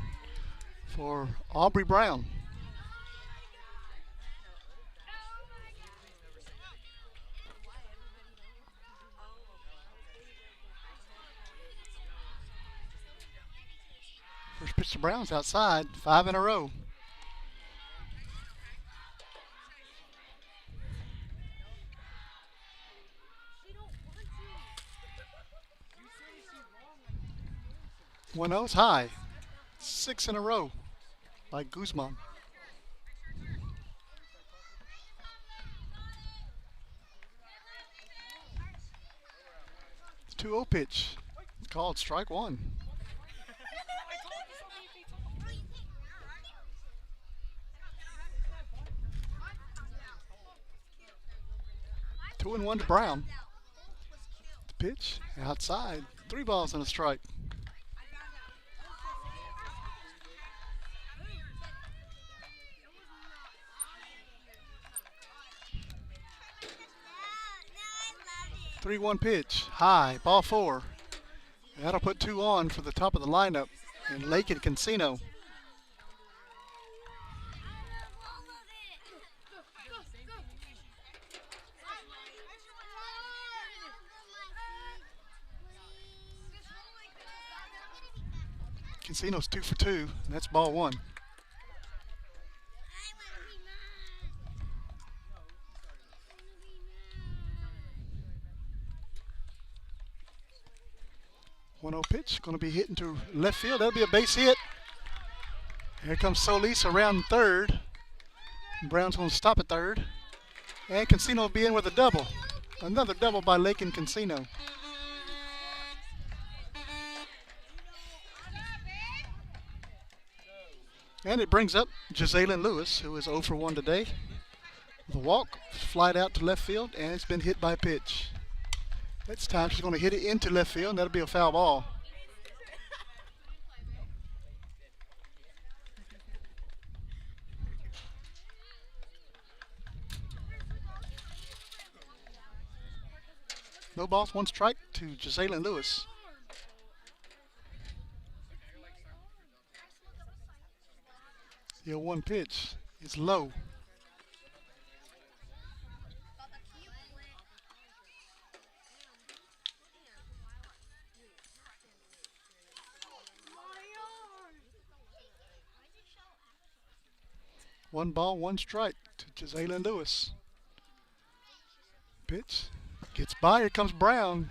A: for Aubrey Brown. First pitch to Brown's outside, 5 in a row. One oh's high, 6 in a row by Guzman. The 2-0 pitch, called strike 1. Two and 1 to Brown. The pitch outside, 3 balls and a strike. The 3-1 pitch, high, ball 4. That'll put 2 on for the top of the lineup in Lake and Casino. Casino's 2 for 2, and that's ball 1. One 0 pitch, going to be hit into left field. That'll be a base hit. Here comes Solis around third. Brown's going to stop at third. And Casino will be in with a double. Another double by Lake and Casino. And it brings up Gisellen Lewis, who is 0 for 1 today. The walk, flied out to left field, and it's been hit by a pitch. This time she's going to hit it into left field, and that'll be a foul ball. No balls, 1 strike to Gisellen Lewis. The 0-1 pitch is low. One ball, 1 strike to Gisellen Lewis. Pitch gets by. Here comes Brown.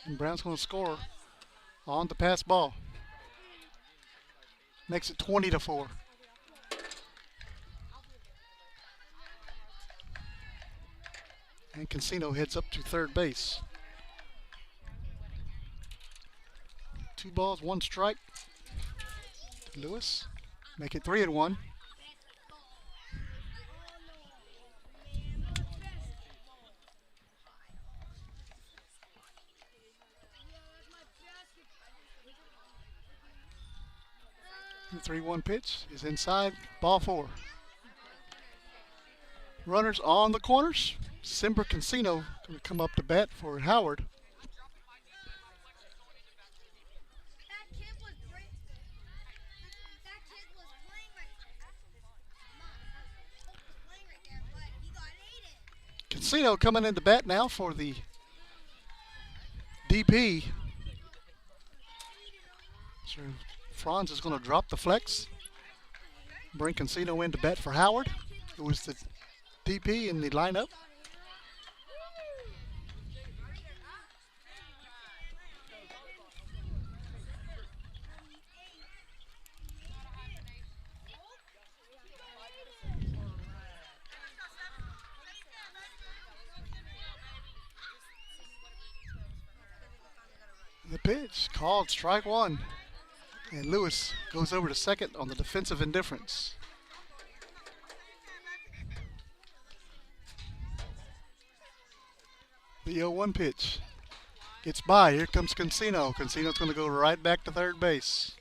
A: And Brown's going to score on the pass ball. Makes it 20-4. And Casino heads up to third base. 2 balls, 1 strike to Lewis. Make it 3-1. The 3-1 pitch is inside, ball 4. Runners on the corners. Simber Cancino going to come up to bat for Howard. Cancino coming in to bat now for the DP. So Franz is going to drop the flex. Bring Cancino in to bat for Howard, who was the DP in the lineup. The pitch called strike 1. And Lewis goes over to second on the defensive indifference. The 0-1 pitch. Gets by. Here comes Cancino. Cancino's going to go right back to third base.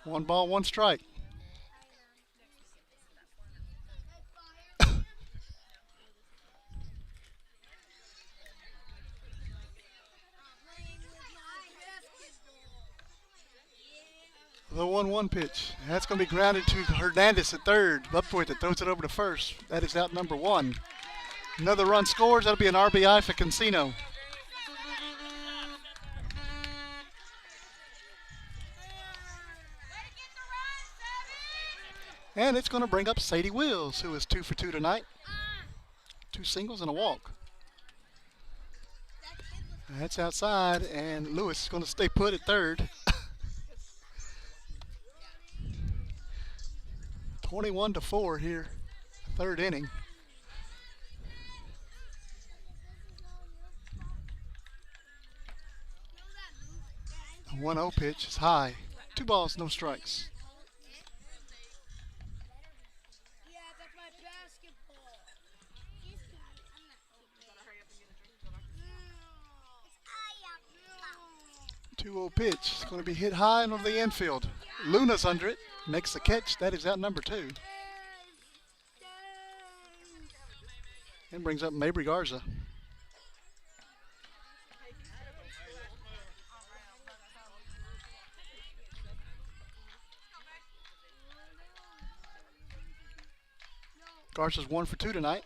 A: 1 ball, 1 strike. The 1-1 pitch. That's going to be grounded to Hernandez at third. Upward that throws it over to first. That is out number 1. Another run scores. That'll be an RBI for Cancino. And it's going to bring up Sadie Wills, who is 2 for 2 tonight. 2 singles and a walk. That's outside, and Lewis is going to stay put at third. 21-4 here, 3rd inning. The 1-0 pitch is high. 2 balls, no strikes. The 2-0 pitch is going to be hit high into the infield. Luna's under it. Makes the catch. That is out number 2. And brings up Mabry Garza. Garza's 1 for 2 tonight.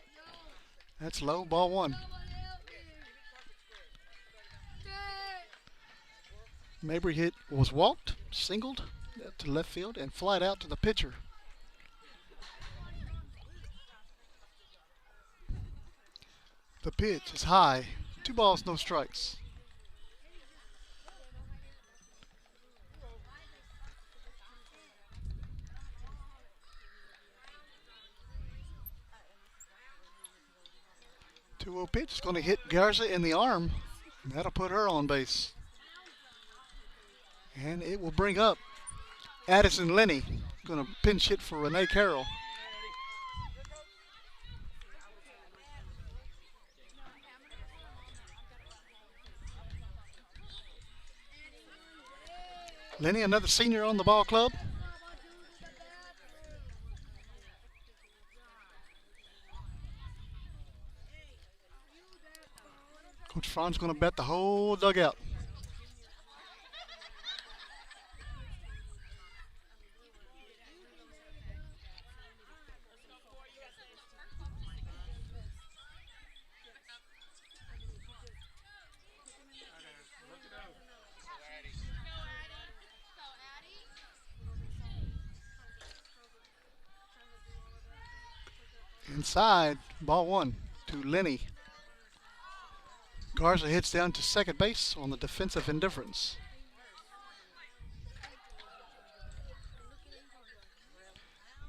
A: That's low, ball 1. Mabry was walked, singled to left field, and flied out to the pitcher. The pitch is high. 2 balls, no strikes. The 2-0 pitch is going to hit Garza in the arm. And that'll put her on base. And it will bring up Addison Lenny, going to pinch hit for Renee Carroll. Lenny, another senior on the ball club. Coach Fran's going to bet the whole dugout. Inside, ball 1 to Lenny. Garza hits down to second base on the defensive indifference.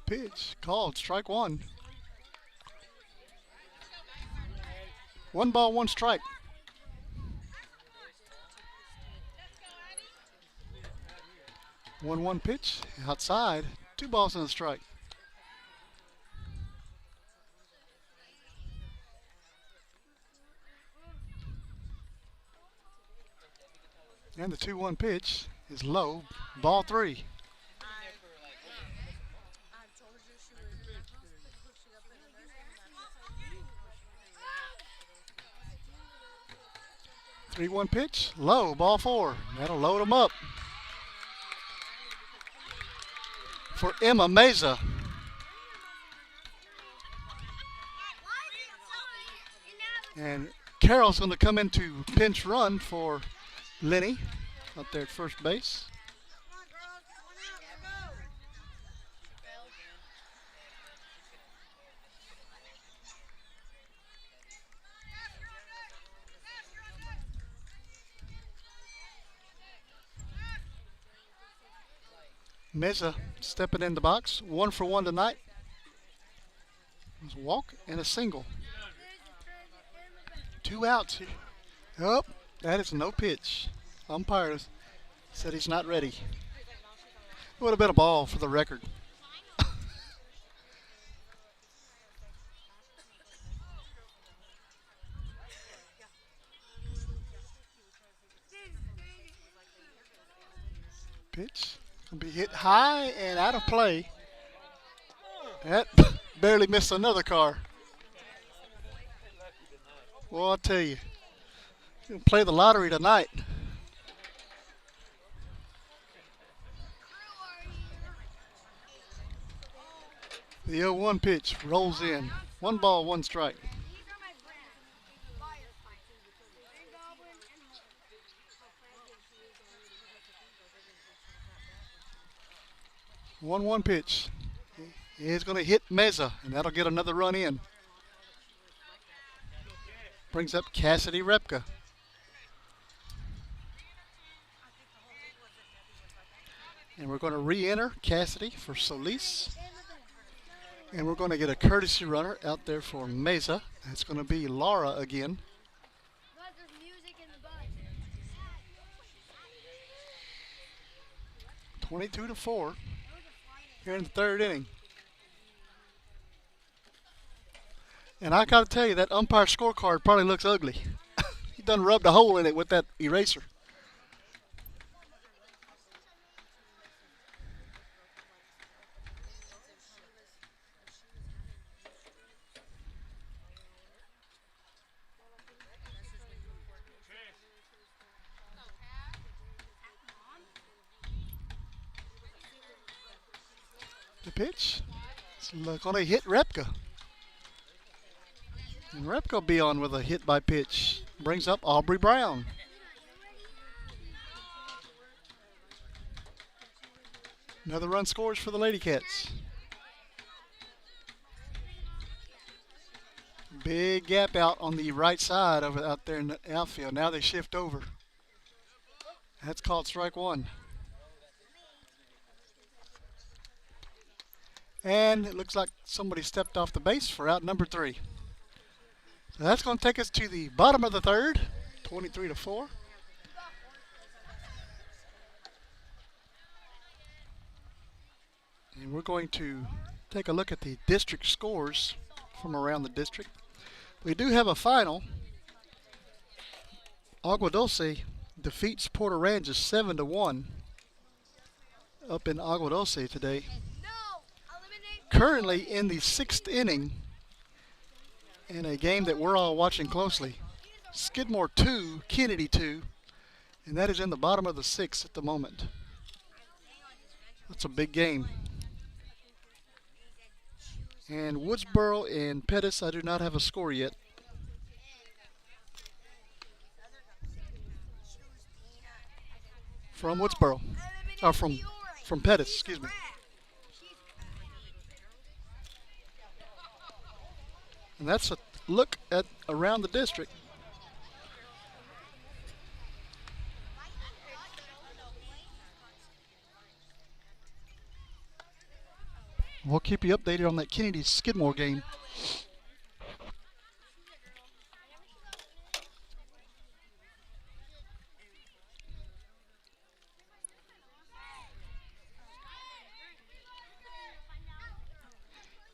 A: Pitch called, strike 1. 1 ball, 1 strike. One pitch outside, 2 balls and a strike. And the 2-1 pitch is low, ball 3. 3-1 pitch. Low. Ball 4. That'll load them up. For Emma Meza. And Carroll's going to come into pinch run for Lenny up there at first base. Meza stepping in the box. 1 for 1 tonight. There's a walk and a single. 2 outs. Oh, that is no pitch. Umpire said he's not ready. It would have been a ball for the record. Pitch. Gonna be hit high and out of play. That barely missed another car. Well, I'll tell you, you'll play the lottery tonight. The 0-1 pitch rolls in. 1 ball, 1 strike. One pitch. He's going to hit Meza, and that'll get another run in. Brings up Cassidy Repka. And we're going to re-enter Cassidy for Solis. And we're going to get a courtesy runner out there for Meza. That's going to be Laura again. 22-4 here in the 3rd inning. And I got to tell you, that umpire scorecard probably looks ugly. He done rubbed a hole in it with that eraser. The pitch. It's going to hit Repka. And Repka will be on with a hit by pitch. Brings up Aubrey Brown. Another run scores for the Lady Cats. Big gap out on the right side out there in the outfield. Now they shift over. That's called strike 1. And it looks like somebody stepped off the base for out number 3. So that's going to take us to the bottom of the 3rd, 23-4. And we're going to take a look at the district scores from around the district. We do have a final. Agua Dulce defeats Port Aransas 7-1 up in Agua Dulce today. Currently in the 6th inning in a game that we're all watching closely. Skidmore 2, Kennedy 2, and that is in the bottom of the 6th at the moment. That's a big game. And Woodsboro and Pettis, I do not have a score yet. From Woodsboro, or from Pettis, excuse me. And that's a look at around the district. We'll keep you updated on that Kennedy Skidmore game.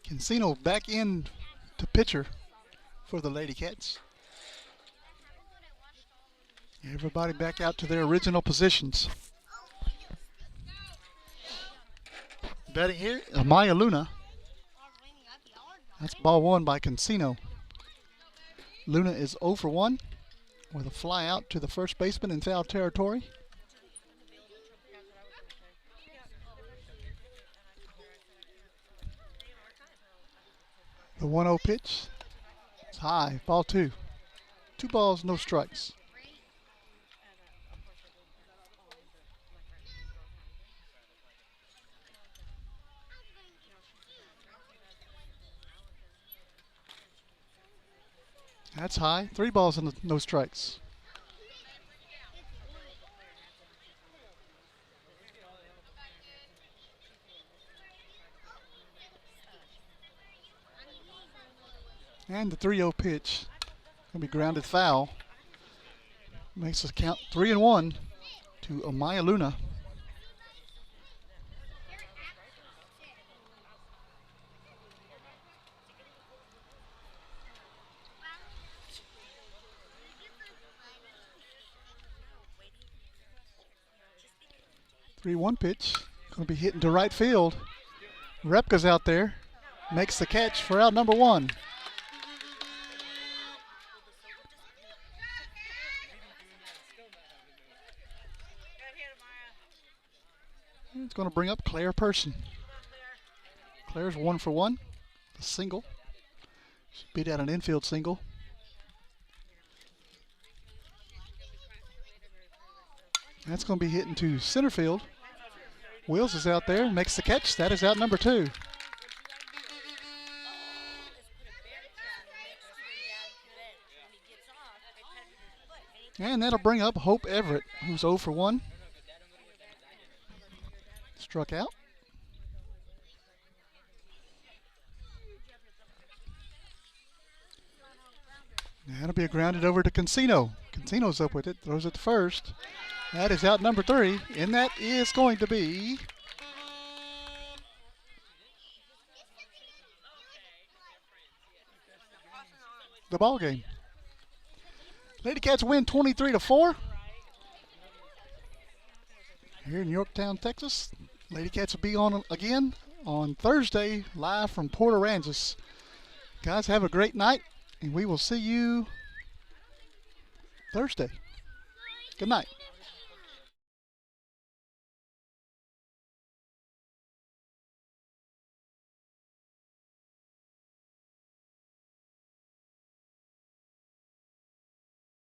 A: Cancino back in to pitcher for the Lady Cats. Everybody back out to their original positions. Batting here, Amaya Luna. That's ball 1 by Cancino. Luna is 0 for 1. with a fly out to the first baseman in foul territory. The 1-0 pitch. It's high. Ball 2. 2 balls, no strikes. That's high. 3 balls and no strikes. And the 3-0 pitch. Going to be grounded foul. Makes us count 3-1 to Amaya Luna. Three-one pitch. Going to be hitting to right field. Repka's out there. Makes the catch for out number 1. It's going to bring up Claire Person. Claire's 1 for 1. A single. She beat out an infield single. That's going to be hitting to center field. Wills is out there, makes the catch. That is out number 2. And that'll bring up Hope Everett, who's 0 for 1. Struck out. That'll be a grounded over to Cancino. Cancino's up with it, throws it to first. That is out number 3, and that is going to be the ball game. Lady Cats win 23-4. Here in Yorktown, Texas. Lady Cats will be on again on Thursday, live from Port Aransas. Guys, have a great night, and we will see you Thursday. Good night.